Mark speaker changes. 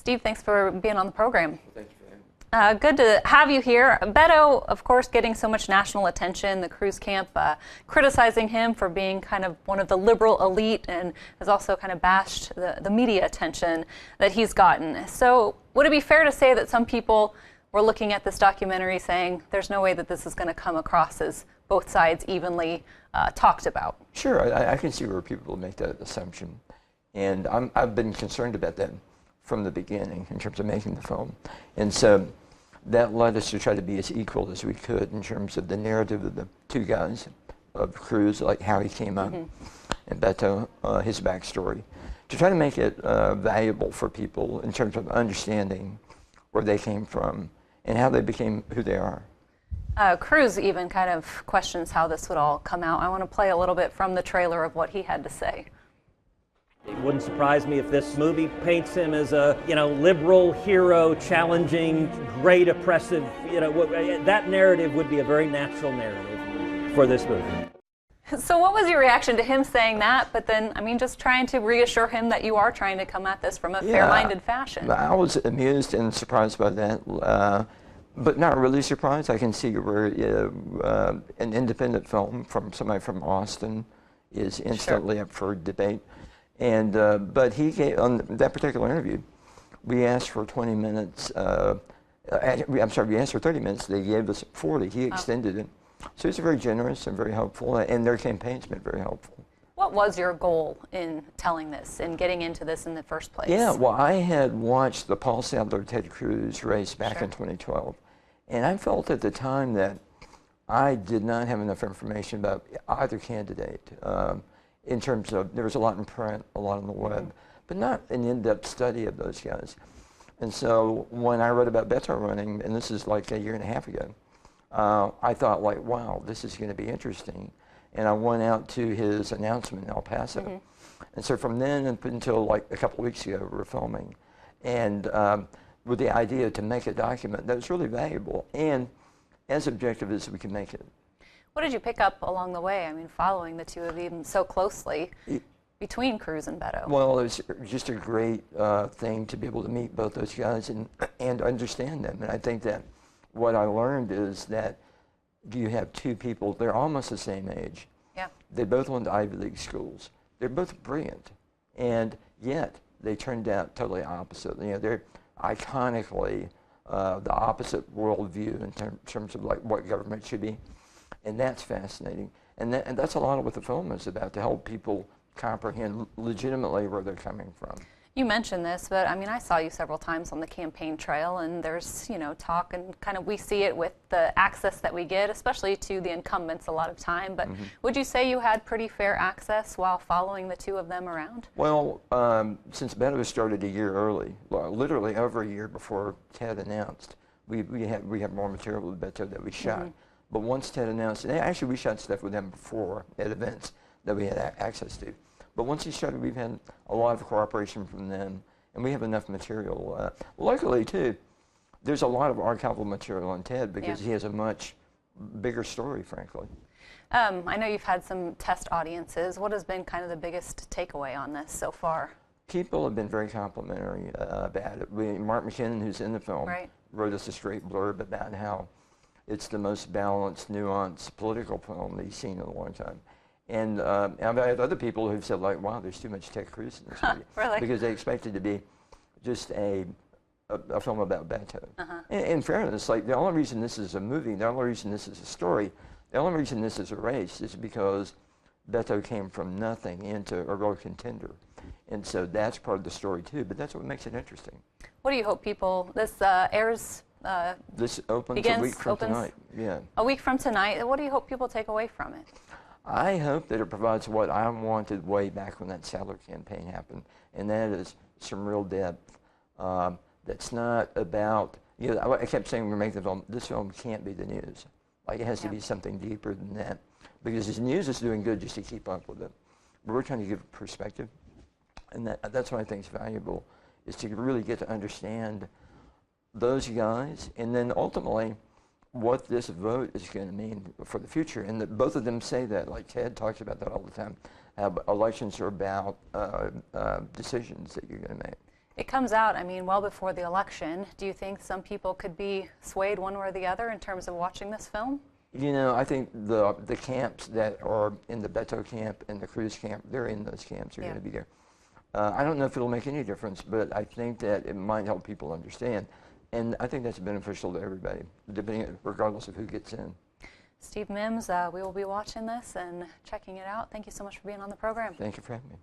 Speaker 1: Steve, thanks for being on the program.
Speaker 2: Thank you for having me.
Speaker 1: Good to have you here. Beto, of course, getting so much national attention, the Cruz camp criticizing him for being kind of one of the liberal elite, and has also kind of bashed the media attention that he's gotten. So would it be fair to say that some people were looking at this documentary saying there's no way that this is going to come across as both sides evenly talked about?
Speaker 2: Sure, I can see where people make that assumption. And I've been concerned about that from the beginning in terms of making the film. And so that led us to try to be as equal as we could in terms of the narrative of the two guys, of Cruz, like how he came up, and Beto, his backstory, to try to make it valuable for people in terms of understanding where they came from and how they became who they are.
Speaker 1: Cruz even kind of questions how this would all come out. I want to play a little bit from the trailer of what he had to say.
Speaker 3: It wouldn't surprise me if this movie paints him as a, liberal hero, challenging, great, oppressive, that narrative would be a very natural narrative for this movie.
Speaker 1: So what was your reaction to him saying that, but then, just trying to reassure him that you are trying to come at this from a fair-minded fashion?
Speaker 2: I was amused and surprised by that, but not really surprised. I can see where an independent film from somebody from Austin is instantly up for debate. And but he gave, on that particular interview, we asked for 20 minutes. We asked for 30 minutes. They gave us 40. He extended it. So he's very generous and very helpful, and their campaign's been very helpful.
Speaker 1: What was your goal in telling this and getting into this in the first place?
Speaker 2: Yeah, well, I had watched the Paul Sadler-Ted Cruz race back in 2012, and I felt at the time that I did not have enough information about either candidate. In terms of, there was a lot in print, a lot on the web, but not an in-depth study of those guys. And so when I read about Beto running, and this is like a year and a half ago, I thought, like, wow, this is going to be interesting. And I went out to his announcement in El Paso. And so from then until like a couple of weeks ago, we were filming. And with the idea to make a document that was really valuable and as objective as we can make it.
Speaker 1: What did you pick up along the way? Following the two of them so closely between Cruz and Beto.
Speaker 2: Well, it was just a great thing to be able to meet both those guys and understand them. And I think that what I learned is that you have two people, they're almost the same age.
Speaker 1: Yeah.
Speaker 2: They both went to Ivy League schools. They're both brilliant. And yet they turned out totally opposite. They're iconically the opposite worldview in terms of like what government should be. And that's fascinating. And that's a lot of what the film is about, to help people comprehend legitimately where they're coming from.
Speaker 1: You mentioned this, but I saw you several times on the campaign trail, and there's, talk, and kind of we see it with the access that we get, especially to the incumbents a lot of time. But would you say you had pretty fair access while following the two of them around?
Speaker 2: Well, since Beto started a year early, literally over a year before Ted announced, we have more material with Beto that we shot. But once Ted announced, and actually we shot stuff with him before at events that we had access to. But once he started, we've had a lot of cooperation from them, and we have enough material. Luckily, too, there's a lot of archival material on Ted because he has a much bigger story, frankly.
Speaker 1: I know you've had some test audiences. What has been kind of the biggest takeaway on this so far?
Speaker 2: People have been very complimentary about it. Mark McKinnon, who's in the film, wrote us a straight blurb about how it's the most balanced, nuanced political film that he's seen in a long time. And I've had other people who've said, like, wow, there's too much Ted Cruz in this movie.
Speaker 1: Really?
Speaker 2: Because they expect it to be just a film about Beto. In fairness, like, the only reason this is a movie, the only reason this is a story, the only reason this is a race is because Beto came from nothing into a real contender. And so that's part of the story, too. But that's what makes it interesting.
Speaker 1: What do you hope people, this airs...
Speaker 2: this opens a week from tonight. Yeah.
Speaker 1: A week from tonight. What do you hope people take away from it?
Speaker 2: I hope that it provides what I wanted way back when that Sadler campaign happened, and that is some real depth. That's not about, I kept saying we're making the film, this film can't be the news. Like, it has to be something deeper than that. Because the news is doing good just to keep up with it. But we're trying to give perspective, and that's what I think is valuable, is to really get to understand those guys, and then ultimately what this vote is going to mean for the future. And that both of them say that, like Ted talks about that all the time, how elections are about decisions that you're going to make.
Speaker 1: It comes out, I mean, well before the election. Do you think some people could be swayed one way or the other in terms of watching this film?
Speaker 2: You know, I think the camps that are in the Beto camp and the Cruz camp, they're in those camps. They're going to be there. I don't know if it'll make any difference, but I think that it might help people understand. And I think that's beneficial to everybody, regardless of who gets in.
Speaker 1: Steve Mims, we will be watching this and checking it out. Thank you so much for being on the program.
Speaker 2: Thank you for having me.